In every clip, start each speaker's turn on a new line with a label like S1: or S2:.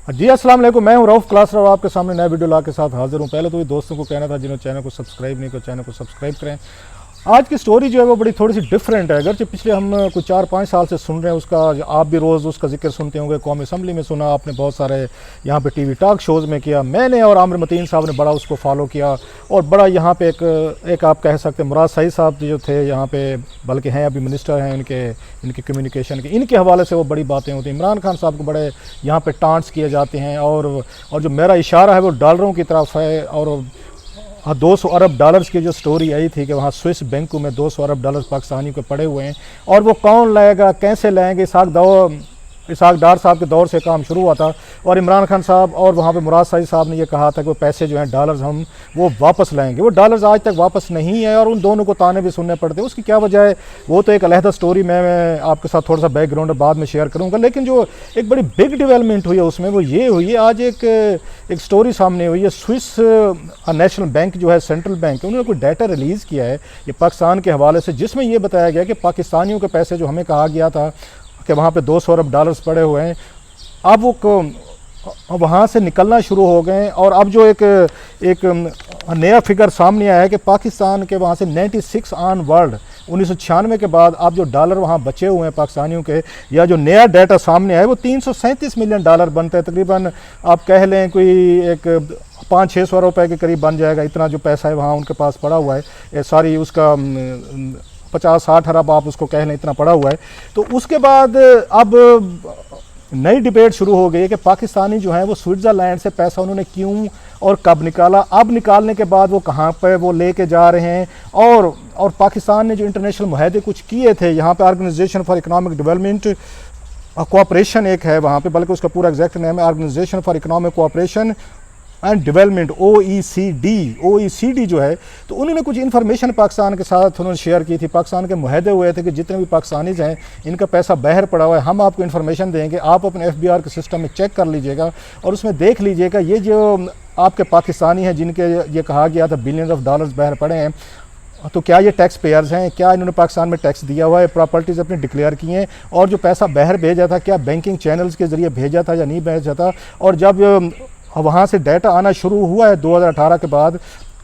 S1: जी अस्सलाम वालेकुम, मैं हूं रऊफ़ क्लास और आपके सामने नया वीडियो ला के साथ हाजिर हूं। पहले तो ये दोस्तों को कहना था जिन्होंने चैनल को सब्सक्राइब नहीं किया चैनल को सब्सक्राइब करें। आज की स्टोरी जो है वो बड़ी थोड़ी सी डिफरेंट है। अगरचे पिछले हम कुछ 4-5 साल से सुन रहे हैं उसका, आप भी रोज़ उसका जिक्र सुनते होंगे। कौमी असम्बली में सुना आपने, बहुत सारे यहाँ पे टीवी टॉक शोज़ में किया, मैंने और आमिर मतीन साहब ने बड़ा उसको फॉलो किया। और बड़ा यहाँ पे एक आप कह सकते हैं मुराद सईद साहब जो थे यहाँ पे, बल्कि हैं अभी मिनिस्टर हैं इनके कम्युनिकेशन के, इनके हवाले से वो बड़ी बातें होती हैं। इमरान खान साहब को बड़े यहाँ पे टांट्स किए जाते हैं। और जो मेरा इशारा है वो डॉलरों की तरफ है। और 200 अरब डॉलर्स की जो स्टोरी आई थी कि वहाँ स्विस बैंकों में 200 अरब डॉलर्स पाकिस्तानी को पड़े हुए हैं और वो कौन लाएगा, कैसे लाएंगे। इसहाक डार साहब के दौर से काम शुरू हुआ था और इमरान खान साहब और वहाँ पे मुराद सईद साहब ने ये कहा था कि वो पैसे जो हैं डॉलर्स हम वो वापस लाएंगे। वो डॉलर्स आज तक वापस नहीं है और उन दोनों को ताने भी सुनने पड़ते हैं। उसकी क्या वजह है वो तो एक अलहदा स्टोरी मैं आपके साथ थोड़ा सा बैकग्राउंड बाद में शेयर करूँगा। लेकिन जो एक बड़ी बिग डेवलपमेंट हुई है उसमें वो ये हुई है, आज एक स्टोरी सामने हुई है। स्विस नेशनल बैंक जो है, सेंट्रल बैंक, उन्होंने कोई डाटा रिलीज़ किया है ये पाकिस्तान के हवाले से, जिसमें ये बताया गया कि पाकिस्तानियों के पैसे जो हमें कहा गया था कि वहाँ पे 200 अरब डॉलर्स पड़े हुए हैं, अब वो वहाँ से निकलना शुरू हो गए। और अब जो एक नया फिगर सामने आया है कि पाकिस्तान के वहाँ से 96 ऑन वर्ल्ड 1996 के बाद अब जो डॉलर वहाँ बचे हुए हैं पाकिस्तानियों के, या जो नया डाटा सामने आया है वो 337 मिलियन डॉलर बनते हैं। तकरीबन आप कह लें कोई एक 500-600 रुपए के करीब बन जाएगा। इतना जो पैसा है वहाँ उनके पास पड़ा हुआ है, सारी उसका 50-60 अरब आप उसको कह लें, इतना पड़ा हुआ है। तो उसके बाद अब नई डिबेट शुरू हो गई है कि पाकिस्तानी जो है वो स्विट्ज़रलैंड से पैसा उन्होंने क्यों और कब निकाला, अब निकालने के बाद वो कहाँ पर वो लेके जा रहे हैं। और पाकिस्तान ने जो इंटरनेशनल मुआहदे कुछ किए थे, यहाँ पे organisation for economic development cooperation एक है वहाँ पे, बल्कि उसका पूरा एग्जैक्ट नेम है organisation for economic cooperation and development, OECD जो है। तो उन्होंने कुछ इन्फॉर्मेशन पाकिस्तान के साथ उन्होंने शेयर की थी। पाकिस्तान के मुआहदे हुए थे कि जितने भी पाकिस्तानीज़ हैं इनका पैसा बाहर पड़ा हुआ है, हम आपको इन्फॉर्मेशन देंगे, आप अपने FBR के सिस्टम में चेक कर लीजिएगा और उसमें देख लीजिएगा ये जो आपके पाकिस्तानी हैं जिनके ये कहा गया था बिलियन ऑफ डॉलर्स बाहर पड़े हैं, तो क्या ये टैक्स पेयर्स हैं, क्या इन्होंने पाकिस्तान में टैक्स दिया हुआ है, प्रॉपर्टीज़ अपनी डिक्लेयर की हैं, और जो पैसा बाहर भेजा था क्या बैंकिंग चैनल्स के ज़रिए भेजा था या नहीं भेजा था। और जब वहाँ से डाटा आना शुरू हुआ है 2018 के बाद,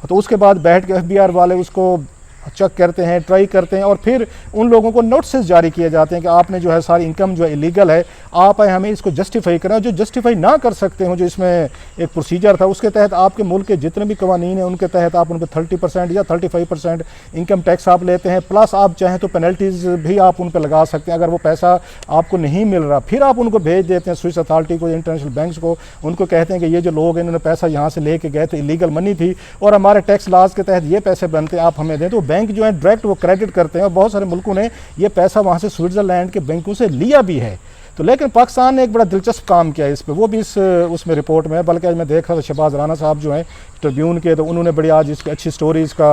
S1: तो उसके बाद बैठ के FBR वाले उसको चेक करते हैं, ट्राई करते हैं और फिर उन लोगों को नोटिस जारी किए जाते हैं कि आपने जो है सारी इनकम जो है इलीगल है, आप हमें इसको जस्टिफाई करें। जो जस्टिफाई ना कर सकते हो, जो इसमें एक प्रोसीजर था उसके तहत आपके मुल्क के जितने भी कवानीन हैं उनके तहत आप उन पर 30% या 35% इनकम टैक्स आप लेते हैं, प्लस आप चाहें तो पेनल्टीज़ भी आप उन पर लगा सकते हैं अगर वो पैसा आपको नहीं मिल रहा। फिर आप उनको भेज देते हैं स्विस अथॉरिटी को, इंटरनेशनल बैंक्स को, उनको कहते हैं कि ये जो लोग हैं इन्होंने पैसा यहाँ से लेके गए थे, इलीगल मनी थी और हमारे टैक्स लॉज के तहत ये पैसे बनते हैं, आप हमें दें। तो बैंक जो है डायरेक्ट वो क्रेडिट करते हैं और बहुत सारे मुल्कों ने ये पैसा वहाँ से स्विट्ज़रलैंड के बैंकों से लिया भी है। तो लेकिन पाकिस्तान ने एक बड़ा दिलचस्प काम किया इस पे, वो भी उसमें रिपोर्ट में है। बल्कि आज मैं देख रहा था शहबाज राना साहब जो हैं ट्रिब्यून के, तो उन्होंने बड़ी आज इसकी अच्छी स्टोरीज़ का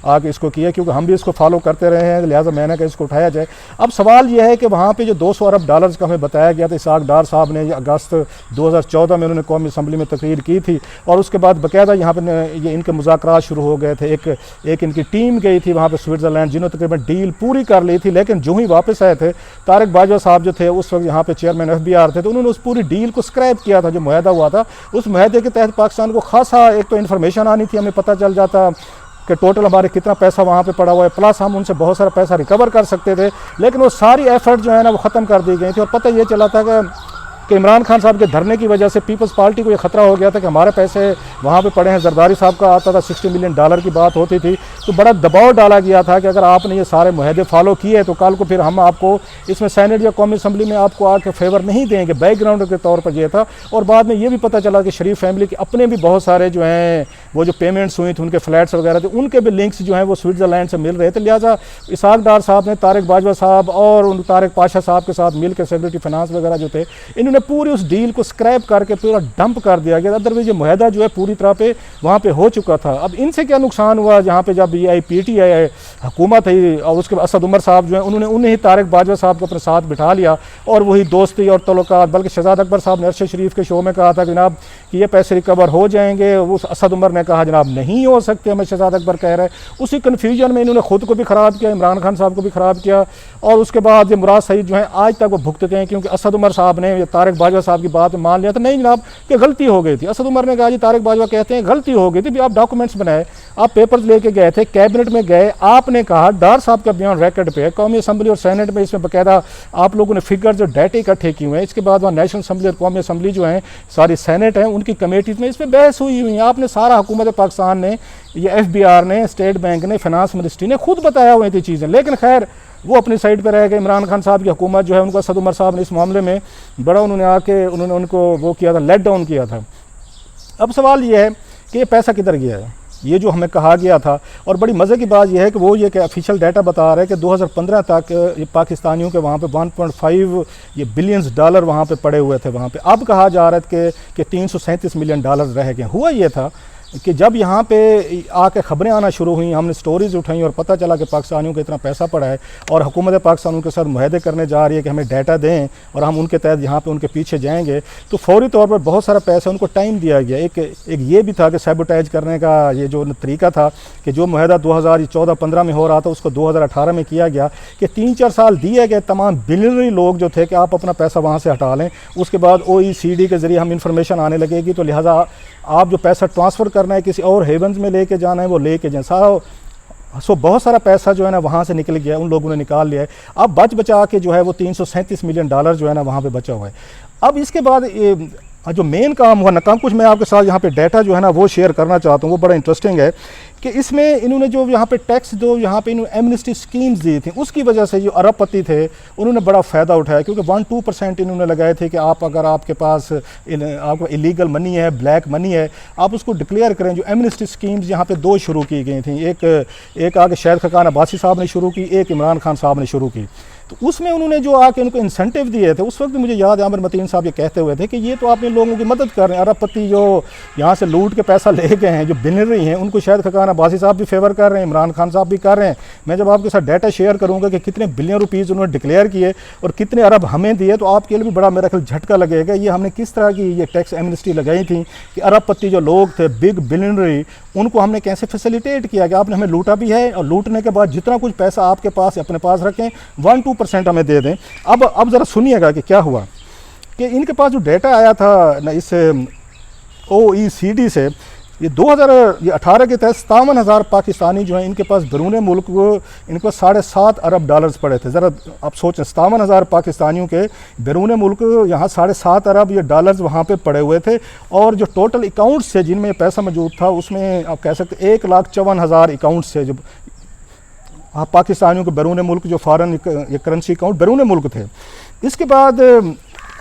S1: आगे इसको किया, क्योंकि हम भी इसको फॉलो करते रहे हैं, लिहाजा मैंने कहा इसको उठाया जाए। अब सवाल यह है कि वहाँ पे जो 200 अरब डॉलर्स का हमें बताया गया था, इसहाक डार साहब ने अगस्त 2014 में उन्होंने कौमी असम्बली में तकरीर की थी और उसके बाद बाकायदा यहाँ पर ये इनके मुज़ाकरात शुरू हो गए थे। एक इनकी टीम गई थी वहाँ पर स्विट्ज़रलैंड, जिन्होंने तकरीबन डील पूरी कर ली थी। लेकिन जो ही वापस आए थे, तारिक बाजवा साहब जो थे उस वक्त यहाँ पे चेयरमैन FBR थे, तो उन्होंने उस पूरी डील को स्क्रैप किया था जो मुआहदा हुआ था। उस मुआहदे के तहत पाकिस्तान को खासा एक तो इन्फॉर्मेशन आनी थी, हमें पता चल जाता कि टोटल हमारे कितना पैसा वहाँ पे पड़ा हुआ है, प्लस हम उनसे बहुत सारा पैसा रिकवर कर सकते थे। लेकिन वो सारी एफर्ट जो है ना वो ख़त्म कर दी गई थी और पता ये चला था कि इमरान खान साहब के धरने की वजह से पीपल्स पार्टी को ये खतरा हो गया था कि हमारे पैसे वहाँ पे पड़े हैं। जरदारी साहब का आता था 60 मिलियन डॉलर की बात होती थी, तो बड़ा दबाव डाला गया था कि अगर आपने ये सारे मुआहदे फॉलो किए तो कल को फिर हम आपको इसमें सेनेट या कौमी असम्बली में आपको आके फेवर नहीं देंगे। बैकग्राउंड के तौर पर यह था। और बाद में ये भी पता चला कि शरीफ फैमिली के अपने भी बहुत सारे जो हैं वो जो पेमेंट्स हुई थी, उनके फ्लैट्स वगैरह थे, उनके भी लिंक्स जो हैं वो स्विट्ज़रलैंड से मिल रहे थे। लिहाजा इसहाक डार साहब ने तारिक बाजवा साहब और उन तारिक पाशा साहब के साथ मिलकर सेक्रेटरी फाइनेंस वगैरह जो थे, इन्होंने पूरी उस डील को स्क्रैप करके पूरा डंप कर दिया गया। अदरवाइज ये मुआहदा जो है पूरी तरह पे वहाँ पे हो चुका था। अब इनसे क्या नुकसान हुआ, जहाँ पे जब ये PTI हुकूमत है और उसके बाद असद उमर साहब जो है उन्होंने ही तारिक बाजवा साहब को अपने साथ बिठा लिया और वही दोस्ती और तल्लुकात, बल्कि शहजाद अकबर साहब ने अरशद शरीफ के शो में कहा था कि जनाब कि ये पैसे रिकवर हो जाएंगे। उस असद उमर ने ने कहा जनाब नहीं हो सकते, हमें शहजाद अकबर कह रहे हैं। उसी कन्फ्यूजन में इन्होंने खुद को भी ख़राब किया, इमरान खान साहब को भी ख़राब किया, और उसके बाद ये मुराद सईद जो है आज तक वो भुगतते हैं, क्योंकि असद उमर साहब ने तारिक बाजवा साहब की बात मान लिया था, नहीं जनाब कि गलती हो गई थी। असद उमर ने कहा जी तारिक बाजवा कहते हैं गलती हो गई थी, भी आप डॉक्यूमेंट्स बनाए, आप पेपर्स लेके गए थे, कैबिनेट में गए, आपने कहा डार साहब का बयान रिकॉर्ड पे है, कौमी असम्बली और सेनेट में इसमें बाकायदा आप लोगों ने फिगर जो डाटे इकट्ठे किए हुए हैं। इसके बाद वहाँ नेशनल असम्बली और कौमी असम्बली जो है सारी सेनेट है उनकी कमेटीज में इस पर बहस हुई है। आपने सारा हुकूमत पाकिस्तान ने, ये FBI ने, स्टेट बैंक ने, फाइनेंस मिनिस्ट्री ने खुद बताया हुई थी चीज़ें, लेकिन खैर वो अपनी साइड पर रह गए। इमरान खान साहब की हुकूमत जो है उनको असद उमर साहब ने इस मामले में बड़ा उन्होंने आके उन्होंने उनको वो किया था, लेट डाउन किया था। अब सवाल ये है कि ये पैसा किधर गया है, ये जो हमें कहा गया था। और बड़ी मज़े की बात यह है कि वो ये कि ऑफिशियल डाटा बता रहे हैं कि 2015 तक ये पाकिस्तानियों के वहाँ पे 1.5 ये बिलियंस डॉलर वहाँ पे पड़े हुए थे वहाँ पे। अब कहा जा रहा है कि 337 मिलियन डॉलर रह गए। हुआ ये था कि जब यहाँ पे आके ख़बरें आना शुरू हुई, हमने स्टोरीज़ उठाई और पता चला कि पाकिस्तानियों को इतना पैसा पड़ा है और हुकूमत पाकिस्तान उनके साथ मुआहदे करने जा रही है कि हमें डाटा दें और हम उनके तहत यहाँ पे उनके पीछे जाएंगे, तो फौरी तौर पर बहुत सारा पैसा उनको टाइम दिया गया। एक ये भी था कि सैबोटाइज करने का ये जो तरीका था कि जो मुआहदा 2014-15 में हो रहा था उसको 2018 में किया गया कि 3-4 साल दिए गए तमाम बिलियनरी लोग जो थे कि आप अपना पैसा वहाँ से हटा लें। उसके बाद OECD के ज़रिए हम इंफॉर्मेशन आने लगेगी, तो लिहाजा आप जो पैसा ट्रांसफ़र करना है किसी और हेवन्स में लेके जाना है वो लेके जाएं सारा। सो बहुत सारा पैसा जो है ना वहाँ से निकल गया, उन लोगों ने निकाल लिया है। अब बच बचा के जो है वो 337 मिलियन डॉलर जो है ना वहाँ पे बचा हुआ है। अब इसके बाद जो मेन काम हुआ ना काम, कुछ मैं आपके साथ यहाँ पे डाटा जो है ना वो शेयर करना चाहता हूँ, वो बड़ा इंटरेस्टिंग है कि इसमें इन्होंने जो यहाँ पे टैक्स जो यहाँ पे इन्होंने एमनेस्टी स्कीम्स दी थी उसकी वजह से जो अरबपति थे उन्होंने बड़ा फ़ायदा उठाया, क्योंकि 1-2% इन्होंने लगाए थे कि आप अगर आपके पास आपको इलीगल मनी है, ब्लैक मनी है, आप उसको डिक्लेयर करें। जो एमनेस्टी स्कीम्स यहाँ पे 2 शुरू की गई थी, एक आगे शाहिद खकान अब्बासी साहब ने शुरू की, एक इमरान खान साहब ने शुरू की। तो उसमें उन्होंने जो आके उनको इंसेंटिव दिए थे, उस वक्त मुझे याद है आमिर मतीन साहब ये कहते हुए थे कि ये तो आपने लोगों की मदद कर रहे हैं, अरबपति जो यहाँ से लूट के पैसा ले गए हैं, जो बिलियनरी हैं, उनको शायद खकान अब्बासी साहब भी फेवर कर रहे हैं, इमरान खान साहब भी कर रहे हैं। मैं जब आपके साथ डाटा शेयर करूँगा कि कितने बिलियन रुपीज़ उन्होंने डिक्लेयर किए और कितने अरब हमें दिए, तो आपके लिए भी बड़ा मेरा ख्याल झटका लगेगा। ये हमने किस तरह की ये टैक्स एमनेस्टी लगाई थी कि अरबपति जो लोग थे, बिग बिलियनरी, उनको हमने कैसे फैसिलिटेट किया कि आपने हमें लूटा भी है और लूटने के बाद जितना कुछ पैसा आपके पास अपने पास रखें 1-2% हमें दे दें। अब ज़रा सुनिएगा कि क्या हुआ कि इनके पास जो डाटा आया था ना इस OECD से, ये 2018 के तहत 57,000 पाकिस्तानी जो हैं इनके पास बैरून मुल्क इनको 7.5 अरब डॉलर्स पड़े थे। ज़रा आप सोचें 57,000 पाकिस्तानियों के बैरून मुल्क यहाँ 7.5 अरब ये डॉलर्स वहाँ पे पड़े हुए थे। और जो टोटल अकाउंट्स थे जिनमें पैसा मौजूद था उसमें आप कह सकते 1,54,000 अकाउंट्स थे जो पाकिस्तानियों के बैरून मुल्क जो फ़ॉरेन ये करेंसी अकाउंट बैरून मुल्क थे। इसके बाद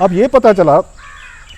S1: अब ये पता चला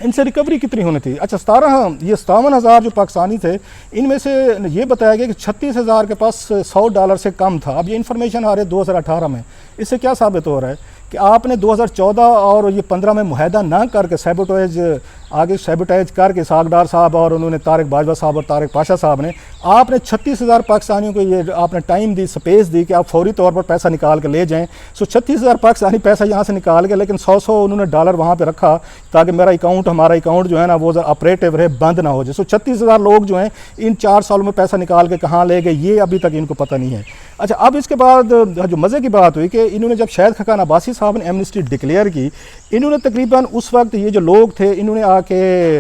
S1: इनसे रिकवरी कितनी होनी थी। अच्छा 57,000 जो पाकिस्तानी थे इनमें से ये बताया गया कि 36,000 के पास $100 से कम था। अब ये इन्फॉर्मेशन आ रही है 2018 में। इससे क्या साबित हो रहा है कि आपने 2014 और ये 15 में मुआहदा ना करके सैबोटाइज करके इसहाक डार साहब और उन्होंने तारिक बाजवा साहब और तारिक पाशा साहब ने आपने 36,000 पाकिस्तानियों को ये आपने टाइम दी, स्पेस दी कि आप फौरी तौर पर पैसा निकाल के ले जाएं। सो 36,000 पाकिस्तानी पैसा यहाँ से निकाल के, लेकिन 100 उन्होंने डॉलर वहाँ पे रखा ताकि हमारा अकाउंट जो है ना वो ऑपरेटिव रहे, बंद ना हो जाए। सो 36,000 लोग जो हैं इन 4 सालों में पैसा निकाल के कहाँ ले गए ये अभी तक इनको पता नहीं है। अच्छा अब इसके बाद जो मज़े की बात हुई कि इन्होंने जब शाहिद खकान अब्बासी साहब ने एमनेस्टी डिक्लेयर की, इन्होंने तकरीबन उस वक्त ये जो लोग थे इन्होंने आके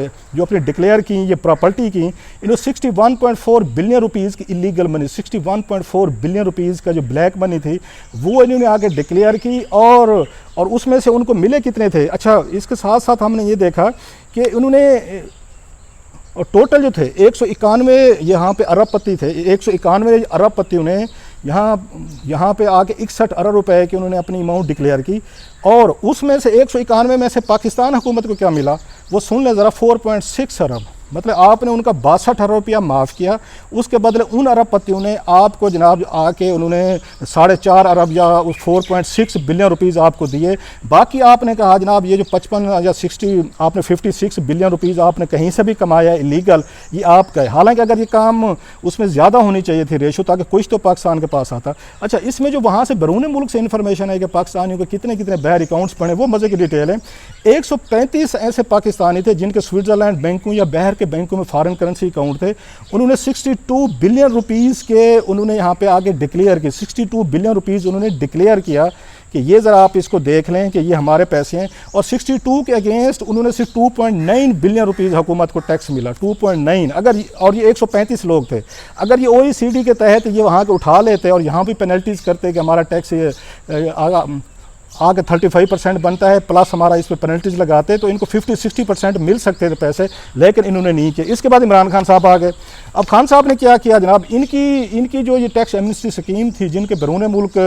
S1: जो अपनी डिक्लेयर की ये प्रॉपर्टी की, इन्होंने 61.4 बिलियन रुपीज़ की इलीगल मनी, 61.4 बिलियन रुपीज़ का जो ब्लैक मनी थी वो इन्होंने आके डिक्लेयर की और उसमें से उनको मिले कितने थे। अच्छा इसके साथ साथ हमने ये देखा कि उन्होंने और टोटल जो थे 191 यहाँ पे अरबपति थे, 191 अरबपतियों ने यहाँ पे आके 61 अरब रुपए की उन्होंने अपनी अमाउंट डिक्लेयर की। और उसमें से 191 में से पाकिस्तान हुकूमत को क्या मिला वो सुन लें ज़रा, 4.6 अरब। मतलब आपने उनका 62 अरब रुपया माफ़ किया, उसके बदले उन अरबपतियों ने आपको जनाब आके उन्होंने 4.5 अरब या 4.6 बिलियन रुपीज़ आपको दिए। बाकी आपने कहा जनाब ये जो 55 या 60 आपने 56 बिलियन रुपीज़ आपने कहीं से भी कमाया इलीगल, ये आपका है। हालांकि अगर ये काम उसमें ज़्यादा होनी चाहिए थी रेशो, ताकि कुछ तो पाकिस्तान के पास आता। अच्छा इसमें जो वहाँ से बैरून मुल्क से इन्फॉर्मेशन है कि पाकिस्तानियों के कितने कितने बाहर अकाउंट्स पड़े, वो मज़े की डिटेल है। 135 ऐसे पाकिस्तानी थे जिनके स्विट्ज़रलैंड बैंकों या बाहर के जिनके बैंकों में फॉरेन करेंसी अकाउंट थे, उन्होंने 62 बिलियन रुपीज़ के उन्होंने यहाँ पे आगे डिक्लेयर किए। 62 बिलियन रुपीज़ उन्होंने डिक्लेयर किया कि ये ज़रा आप इसको देख लें कि ये हमारे पैसे हैं। और 62 के अगेंस्ट उन्होंने सिर्फ 2.9 बिलियन रुपीज़ हुकूमत को टैक्स मिला, 2.9। अगर और ये 135 लोग थे, अगर ये OECD के तहत ये वहाँ के उठा लेते और यहाँ भी पेनल्टीज़ करते कि हमारा टैक्स ये आगे 35% बनता है प्लस हमारा इस पर पेनल्टीज लगाते, तो इनको 50-60% मिल सकते थे पैसे, लेकिन इन्होंने नहीं किया। इसके बाद इमरान खान साहब आ गए। अब खान साहब ने क्या किया जनाब, इनकी जो ये टैक्स एमनेस्टी स्कीम थी, जिनके बैरून मुल्क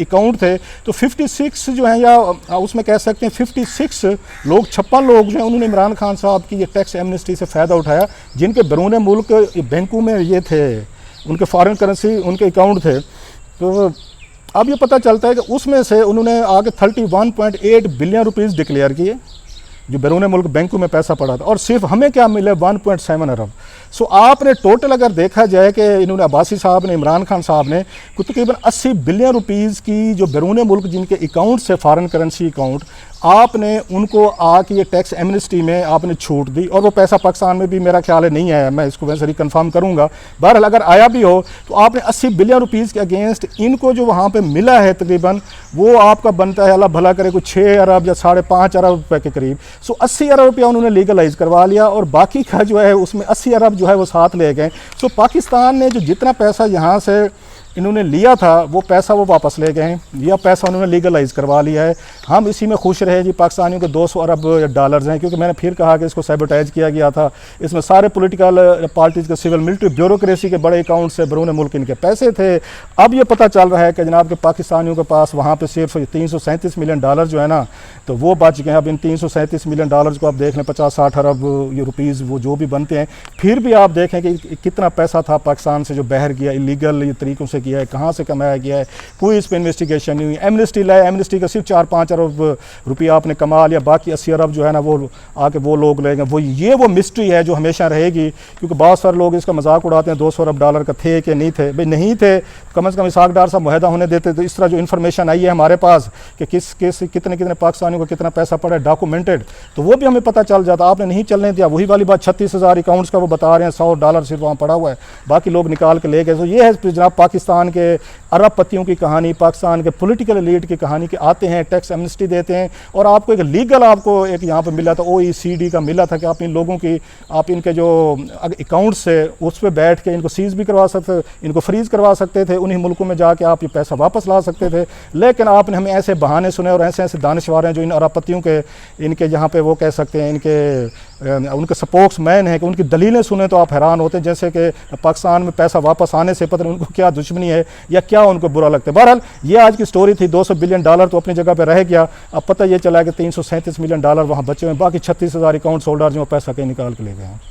S1: अकाउंट थे, तो 56 जो है, या उसमें कह सकते हैं 56 लोग, 56 लोग जो हैं, उन्होंने इमरान खान साहब की ये टैक्स एमनेस्टी से फ़ायदा उठाया, जिनके बैरून मुल्क बैंकों में ये थे, उनके फॉरेन करेंसी उनके अकाउंट थे। तो अब ये पता चलता है कि उसमें से उन्होंने आगे 31.8 बिलियन रुपीज़ डिक्लेयर किए, जो बैरून मुल्क बैंकों में पैसा पड़ा था, और सिर्फ हमें क्या मिले 1.7 अरब। सो आपने टोटल अगर देखा जाए कि इन्होंने अब्बासी साहब ने, इमरान खान साहब ने तकरीबन 80 बिलियन रुपीज़ की जो बैरून मुल्क जिनके अकाउंट से फॉरेन करेंसी अकाउंट, आपने उनको आके ये टैक्स एमनेस्टी में आपने छूट दी, और वो पैसा पाकिस्तान में भी मेरा ख्याल है नहीं आया, मैं इसको वैसे रिकन्फर्म करूँगा। बहरहाल अगर आया भी हो तो आपने 80 बिलियन रुपीज़ के अगेंस्ट इनको जो वहाँ पे मिला है तकरीबन, वो आपका बनता है, अल्लाह भला करे, कुछ 6 अरब या 5.5 अरब रुपये के करीब। सो 80 अरब रुपया उन्होंने लीगलाइज करवा लिया, और बाकी का जो है उसमें 80 अरब जो है वो साथ ले गए। सो पाकिस्तान ने जो जितना पैसा यहाँ से इन्होंने लिया था, वो पैसा वो वापस ले गए हैं, यह पैसा उन्होंने लीगलाइज करवा लिया है। हम इसी में खुश रहे जी, पाकिस्तानियों के 200 अरब डॉलर्स हैं, क्योंकि मैंने फिर कहा कि इसको सैबोटाइज किया गया था। इसमें सारे पॉलिटिकल पार्टीज़ के, सिविल मिलिट्री ब्यूरोक्रेसी के बड़े अकाउंट से बैरून मुल्क इनके पैसे थे। अब ये पता चल रहा है कि जनाब के पाकिस्तानियों के पास वहाँ पर सिर्फ 337 मिलियन डॉलर जो है ना, तो वो बच गए। अब इन 337 मिलियन डॉलर्स को आप देख लें, 50-60 अरब ये रुपीज़ वो जो भी बनते हैं, फिर भी आप देखें कि कितना पैसा था पाकिस्तान से जो बहर गया, इलीगल तरीक़ों से किया है, कहाँ से कमाया गया है, कोई इस पर इन्वेस्टिगेशन नहीं हुई। एमनेस्टी लाए, एमनेस्टी का सिर्फ 4-5 अरब रुपया आपने कमा लिया, बाकी 80 अरब जो है ना वो आके वो लोग ले गए। वो मिस्ट्री है जो हमेशा रहेगी, क्योंकि बहुत सारे लोग इसका मजाक उड़ाते हैं 200 अरब डॉलर का थे कि नहीं थे। भाई नहीं थे, कम से कम इसाक डार साहब मुहैया होने देते। तो इस तरह जो इन्फॉर्मेशन आई है हमारे पास कि कितने पाकिस्तानियों को कितना पैसा पड़ा है डॉक्यूमेंटेड, तो वो भी हमें पता चल जाता। आपने नहीं चलने दिया, वही वाली बात 36,000 अकाउंट्स का वो बता रहे हैं, 100 डॉलर सिर्फ वहाँ पड़ा हुआ है, बाकी लोग निकाल के ले गए। तो ये है जनाब पाकिस्तान के अरबपतियों की कहानी, पाकिस्तान के पॉलिटिकल एलीट की कहानी, कि आते हैं टैक्स एमनेस्टी देते हैं, और आपको एक लीगल आपको एक यहाँ पे मिला था, OECD का मिला था कि आप इन लोगों की, आप इनके जो अकाउंट से उस पर बैठ के इनको सीज भी करवा सकते, इनको फ्रीज करवा सकते थे, उन्हीं मुल्कों में जाके आप ये पैसा वापस ला सकते थे। लेकिन आपने हमें ऐसे बहाने सुने और ऐसे दानिशवार हैं जो इन अरबपतियों के, इनके यहाँ पे वो कह सकते हैं, उनके स्पोक्स मैन हैं, कि उनकी दलीलें सुने तो आप हैरान होते हैं, जैसे कि पाकिस्तान में पैसा वापस आने से पता नहीं उनको क्या दुश्मनी है या क्या उनको बुरा लगता है। बहरहाल ये आज की स्टोरी थी। 200 बिलियन डॉलर तो अपनी जगह पे रह गया। अब पता ये चला कि 337 मिलियन डॉलर वहाँ बचे हुए, बाकी 36,000 अकाउंट होल्डर जो पैसा कहीं निकाल के ले गए हैं।